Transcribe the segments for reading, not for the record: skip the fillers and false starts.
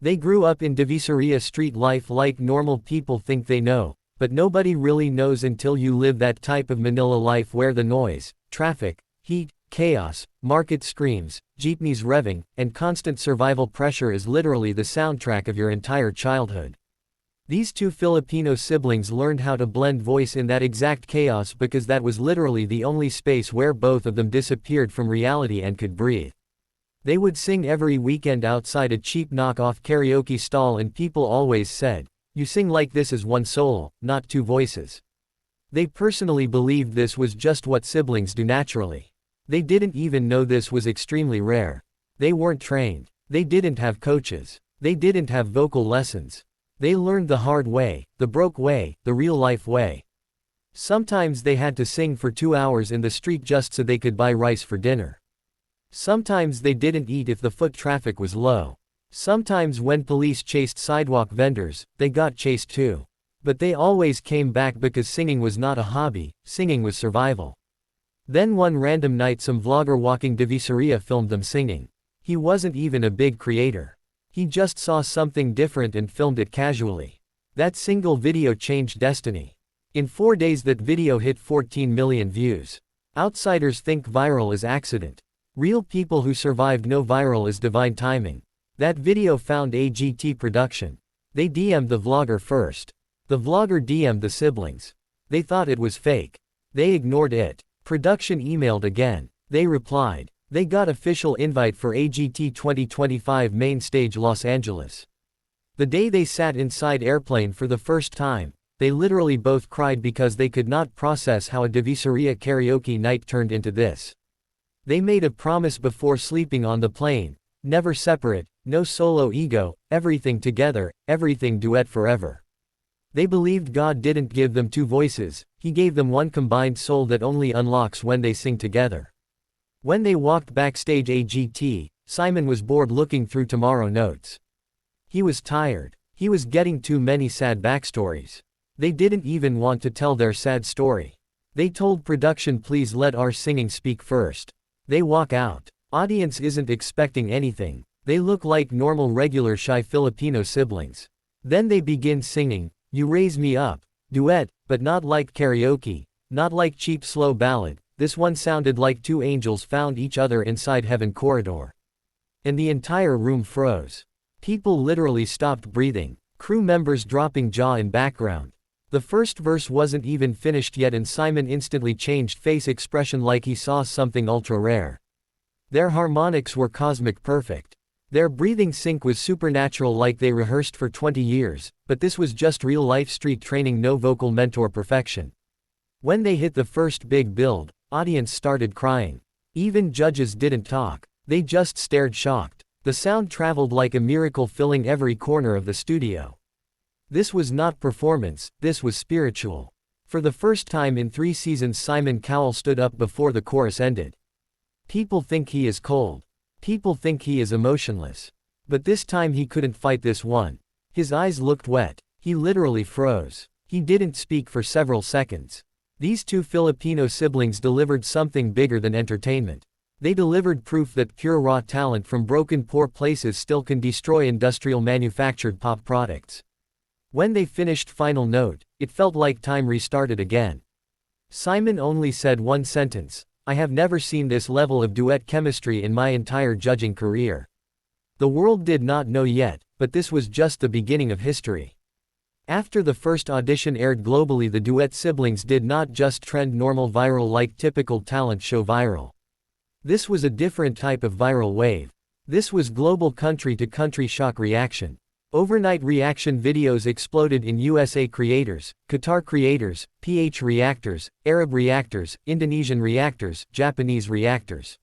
They grew up in Divisoria street life like normal people think they know, but nobody really knows until you live that type of Manila life where the noise, traffic, heat, chaos, market screams, jeepneys revving, and constant survival pressure is literally the soundtrack of your entire childhood. These two Filipino siblings learned how to blend voice in that exact chaos because that was literally the only space where both of them disappeared from reality and could breathe. They would sing every weekend outside a cheap knockoff karaoke stall and people always said, "You sing like this as one soul, not two voices." They personally believed this was just what siblings do naturally. They didn't even know this was extremely rare. They weren't trained. They didn't have coaches. They didn't have vocal lessons. They learned the hard way, the broke way, the real-life way. Sometimes they had to sing for 2 hours in the street just so they could buy rice for dinner. Sometimes they didn't eat if the foot traffic was low. Sometimes when police chased sidewalk vendors, they got chased too. But they always came back because singing was not a hobby, singing was survival. Then one random night some vlogger walking Divisoria filmed them singing. He wasn't even a big creator. He just saw something different and filmed it casually. That single video changed destiny. In 4 days that video hit 14 million views. Outsiders think viral is accident. Real people who survived know viral is divine timing. That video found AGT production. They DM'd the vlogger first. The vlogger DM'd the siblings. They thought it was fake. They ignored it. Production emailed again. They replied. They got official invite for AGT 2025 main stage Los Angeles. The day they sat inside airplane for the first time, they literally both cried because they could not process how a Divisoria karaoke night turned into this. They made a promise before sleeping on the plane, never separate, no solo ego, everything together, everything duet forever. They believed God didn't give them two voices, He gave them one combined soul that only unlocks when they sing together. When they walked backstage AGT, Simon was bored looking through tomorrow notes. He was tired. He was getting too many sad backstories. They didn't even want to tell their sad story. They told production please let our singing speak first. They walk out. Audience isn't expecting anything. They look like normal regular shy Filipino siblings. Then they begin singing, "You Raise Me Up," duet, but not like karaoke, not like cheap slow ballad. This one sounded like two angels found each other inside heaven corridor. And the entire room froze. People literally stopped breathing, crew members dropping jaw in background. The first verse wasn't even finished yet and Simon instantly changed face expression like he saw something ultra rare. Their harmonics were cosmic perfect. Their breathing sync was supernatural like they rehearsed for 20 years, but this was just real-life street training, no vocal mentor perfection. When they hit the first big build, audience started crying. Even judges didn't talk. They just stared shocked. The sound traveled like a miracle filling every corner of the studio. This was not performance, this was spiritual. For the first time in 3 seasons Simon Cowell stood up before the chorus ended. People think he is cold. People think he is emotionless. But this time he couldn't fight this one. His eyes looked wet. He literally froze. He didn't speak for several seconds. These two Filipino siblings delivered something bigger than entertainment. They delivered proof that pure raw talent from broken poor places still can destroy industrial manufactured pop products. When they finished final note, it felt like time restarted again. Simon only said one sentence, "I have never seen this level of duet chemistry in my entire judging career." The world did not know yet, but this was just the beginning of history. After the first audition aired globally, the duet siblings did not just trend normal viral like typical talent show viral. This was a different type of viral wave. This was global country-to-country shock reaction. Overnight reaction videos exploded in USA creators, Qatar creators, PH reactors, Arab reactors, Indonesian reactors, Japanese reactors.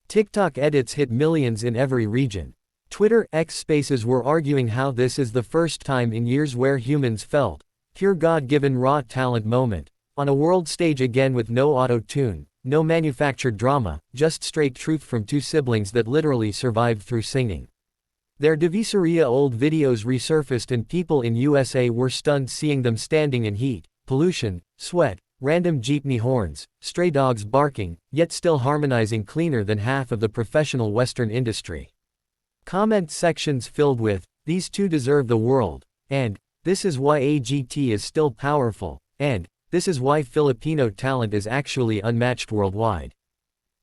TikTok edits hit millions in every region. Twitter X Spaces were arguing how this is the first time in years where humans felt pure God-given raw talent moment on a world stage again with no auto-tune, no manufactured drama, just straight truth from two siblings that literally survived through singing. Their Divisoria old videos resurfaced and people in USA were stunned seeing them standing in heat, pollution, sweat, random jeepney horns, stray dogs barking, yet still harmonizing cleaner than half of the professional Western industry. Comment sections filled with, These two deserve the world, and this is why AGT is still powerful, and this is why Filipino talent is actually unmatched worldwide.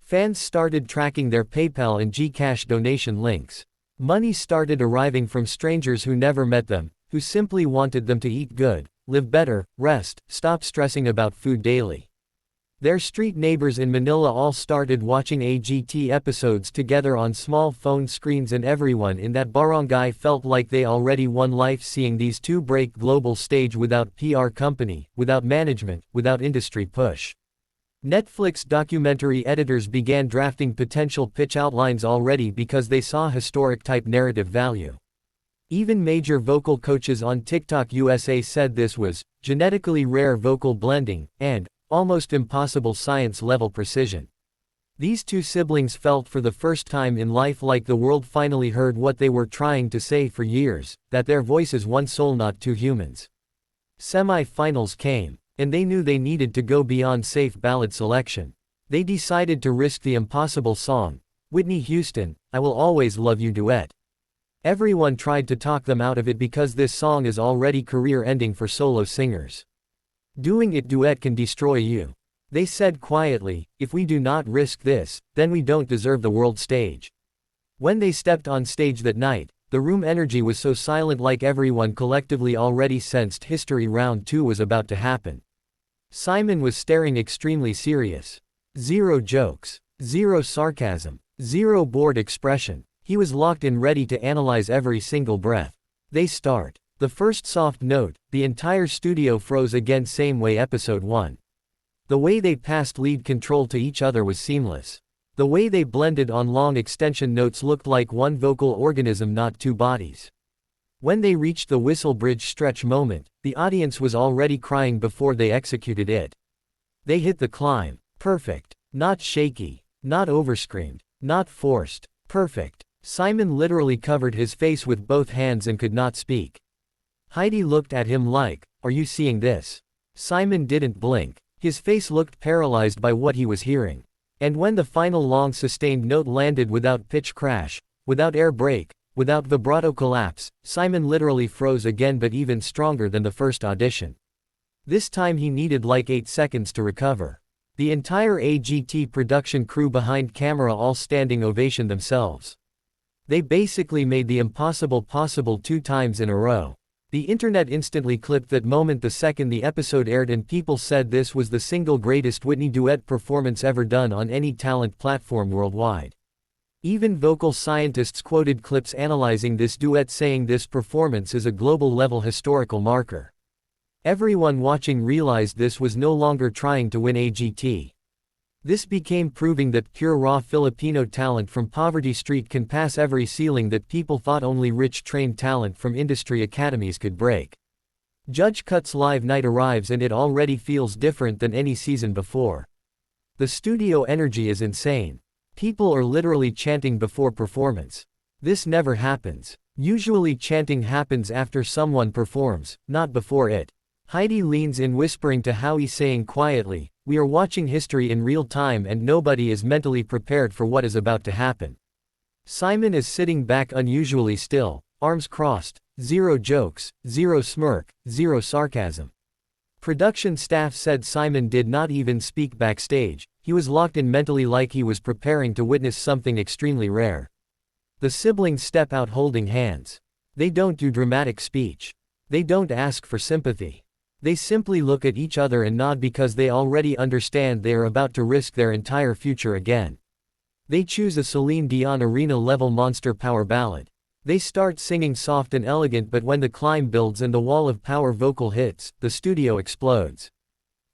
Fans started tracking their PayPal and GCash donation links. Money started arriving from strangers who never met them, who simply wanted them to eat good, live better, rest, stop stressing about food daily. Their street neighbors in Manila all started watching AGT episodes together on small phone screens, and everyone in that barangay felt like they already won life seeing these two break global stage without PR company, without management, without industry push. Netflix documentary editors began drafting potential pitch outlines already because they saw historic-type narrative value. Even major vocal coaches on TikTok USA said this was genetically rare vocal blending and almost impossible science-level precision. These two siblings felt for the first time in life like the world finally heard what they were trying to say for years, that their voice is one soul, not two humans. Semifinals came, and they knew they needed to go beyond safe ballad selection. They decided to risk the impossible song, Whitney Houston, I Will Always Love You Duet. Everyone tried to talk them out of it because this song is already career-ending for solo singers. Doing it duet can destroy you. They said quietly, if we do not risk this, then we don't deserve the world stage. When they stepped on stage that night, the room energy was so silent, like everyone collectively already sensed history round 2 was about to happen. Simon was staring extremely serious. Zero jokes. Zero sarcasm. Zero bored expression. He was locked in, ready to analyze every single breath. They start. The first soft note, the entire studio froze again, same way episode 1. The way they passed lead control to each other was seamless. The way they blended on long extension notes looked like one vocal organism, not two bodies. When they reached the whistle bridge stretch moment, the audience was already crying before they executed it. They hit the climb. Perfect. Not shaky. Not overscreamed. Not forced. Perfect. Simon literally covered his face with both hands and could not speak. Heidi looked at him like, are you seeing this? Simon didn't blink. His face looked paralyzed by what he was hearing. And when the final long sustained note landed without pitch crash, without air break, without vibrato collapse, Simon literally froze again, but even stronger than the first audition. This time he needed like 8 seconds to recover. The entire AGT production crew behind camera all standing ovation themselves. They basically made the impossible possible 2 times in a row. The internet instantly clipped that moment the second the episode aired, and people said this was the single greatest Whitney duet performance ever done on any talent platform worldwide. Even vocal scientists quoted clips analyzing this duet, saying this performance is a global-level historical marker. Everyone watching realized this was no longer trying to win AGT. This became proving that pure raw Filipino talent from Poverty Street can pass every ceiling that people thought only rich trained talent from industry academies could break. Judge Cut's live night arrives and it already feels different than any season before. The studio energy is insane. People are literally chanting before performance. This never happens. Usually chanting happens after someone performs, not before it. Heidi leans in, whispering to Howie, saying quietly, we are watching history in real time and nobody is mentally prepared for what is about to happen. Simon is sitting back unusually still, arms crossed, zero jokes, zero smirk, zero sarcasm. Production staff said Simon did not even speak backstage, he was locked in mentally like he was preparing to witness something extremely rare. The siblings step out holding hands. They don't do dramatic speech. They don't ask for sympathy. They simply look at each other and nod because they already understand they are about to risk their entire future again. They choose a Celine Dion arena-level monster power ballad. They start singing soft and elegant, but when the climb builds and the wall of power vocal hits, the studio explodes.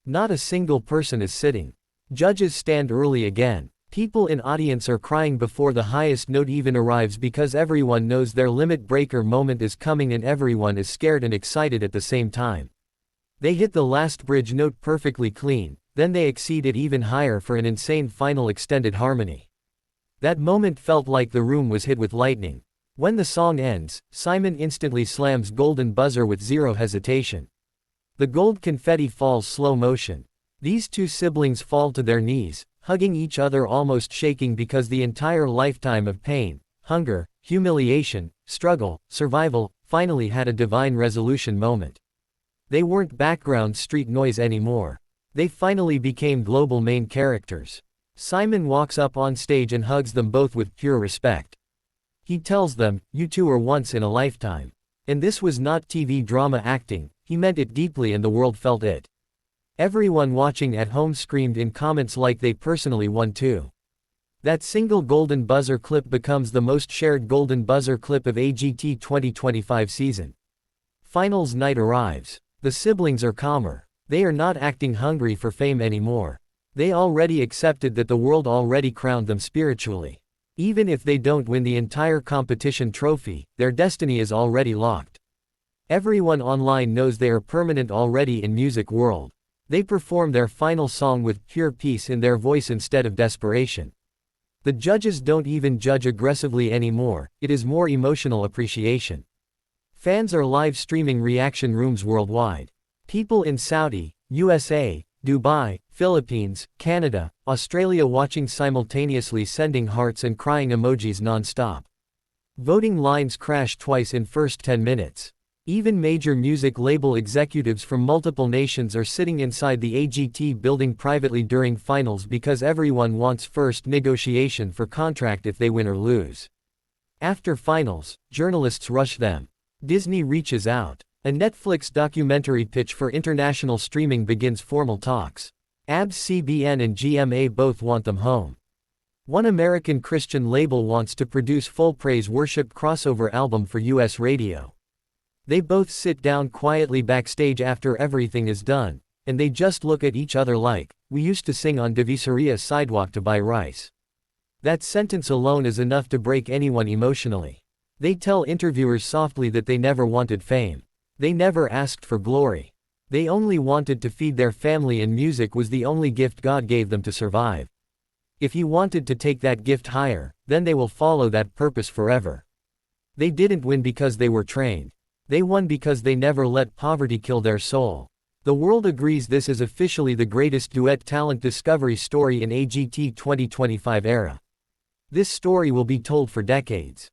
Not a single person is sitting. Judges stand early again. People in audience are crying before the highest note even arrives because everyone knows their limit breaker moment is coming, and everyone is scared and excited at the same time. They hit the last bridge note perfectly clean, then they exceed it even higher for an insane final extended harmony. That moment felt like the room was hit with lightning. When the song ends, Simon instantly slams golden buzzer with zero hesitation. The gold confetti falls slow motion. These two siblings fall to their knees, hugging each other, almost shaking because the entire lifetime of pain, hunger, humiliation, struggle, survival, finally had a divine resolution moment. They weren't background street noise anymore. They finally became global main characters. Simon walks up on stage and hugs them both with pure respect. He tells them, "You two are once in a lifetime." And this was not TV drama acting, he meant it deeply and the world felt it. Everyone watching at home screamed in comments like they personally won too. That single golden buzzer clip becomes the most shared golden buzzer clip of AGT 2025 season. Finals night arrives. The siblings are calmer. They are not acting hungry for fame anymore. They already accepted that the world already crowned them spiritually. Even if they don't win the entire competition trophy, their destiny is already locked. Everyone online knows they are permanent already in music world. They perform their final song with pure peace in their voice instead of desperation. The judges don't even judge aggressively anymore, it is more emotional appreciation. Fans are live streaming reaction rooms worldwide. People in Saudi, USA, Dubai, Philippines, Canada, Australia watching simultaneously, sending hearts and crying emojis non-stop. Voting lines crash twice in first 10 minutes. Even major music label executives from multiple nations are sitting inside the AGT building privately during finals because everyone wants first negotiation for contract if they win or lose. After finals, journalists rush them. Disney reaches out. A Netflix documentary pitch for international streaming begins formal talks. ABS CBN and GMA both want them home. One American Christian label wants to produce full praise worship crossover album for US radio. They both sit down quietly backstage after everything is done, and they just look at each other like, "We used to sing on Divisoria sidewalk to buy rice." That sentence alone is enough to break anyone emotionally. They tell interviewers softly that they never wanted fame. They never asked for glory. They only wanted to feed their family, and music was the only gift God gave them to survive. If He wanted to take that gift higher, then they will follow that purpose forever. They didn't win because they were trained. They won because they never let poverty kill their soul. The world agrees this is officially the greatest duet talent discovery story in AGT 2025 era. This story will be told for decades.